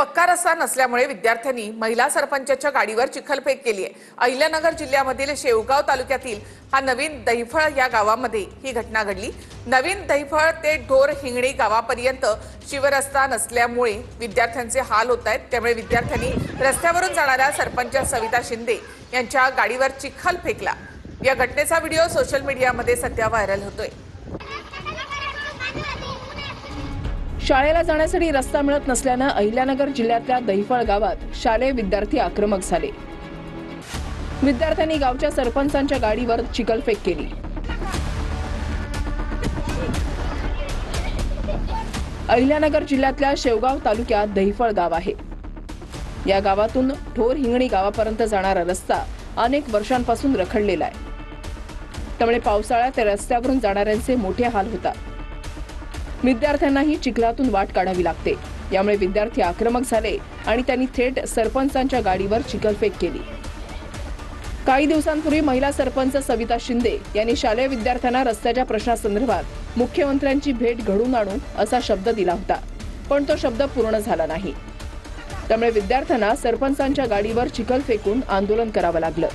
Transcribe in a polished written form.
पक्का रस्ता नसल्यामुळे विद्यार्थ्यांनी महिला सरपंचाच्या गाडीवर चिखलफेक केली आहे। अहिल्यानगर जिल्ह्यामधील शेवगाव तालुक्यातील हा नवीन दहिफळ या गावामध्ये ही घटना घडली। नवीन दहिफळ ते ढोर हिंगणी गावापर्यंत शिवरस्ता नसल्यामुळे विद्यार्थ्यांचे हाल होत आहेत। त्यामुळे विद्यार्थ्यांनी रस्त्यावरून जाणाऱ्या सरपंच सविता शिंदे यांच्या गाडीवर चिखल फेकला। या घटनेचा व्हिडिओ सोशल मीडियामध्ये सध्या व्हायरल होतोय। शाळेला जाण्यासाठी रस्ता मिळत नसल्याने अहिल्यानगर जिल्ह्यातल्या दहिफळ गावात शालेय विद्यार्थी आक्रमक झाले। विद्यार्थ्यांनी गावच्या सरपंचांच्या गाडीवर चिखलफेक केली। अहिल्यानगर जिल्ह्यातल्या शेवगाव तालुक्यात दहिफळ गाव आहे। या गावातून ढोर हिंगणी गावापर्यंत जाणारा रस्ता अनेक वर्षांपासून रखडलेला आहे। त्यामुळे पावसाळ्यात रस्त्यावरून जाणाऱ्यांचे मोठे हाल होतात। विद्यार्थ्यांनाही चिखलातून वाट काढावी लागते। यामुळे विद्यार्थी आक्रमक झाले आणि त्यांनी थेट सरपंचांच्या गाडीवर चिखलफेक केली। काही दिवसांपूर्वी महिला सरपंच सविता शिंदे यांनी शालेय विद्यार्थ्यांना रस्त्याच्या प्रश्नासंदर्भात मुख्यमंत्र्यांची भेट घडवून आणू असा शब्द दिला होता, पण तो शब्द पूर्ण झाला नाही। त्यामुळे विद्यार्थ्यांना सरपंचांच्या गाडीवर चिखल फेकून आंदोलन करावं लागलं।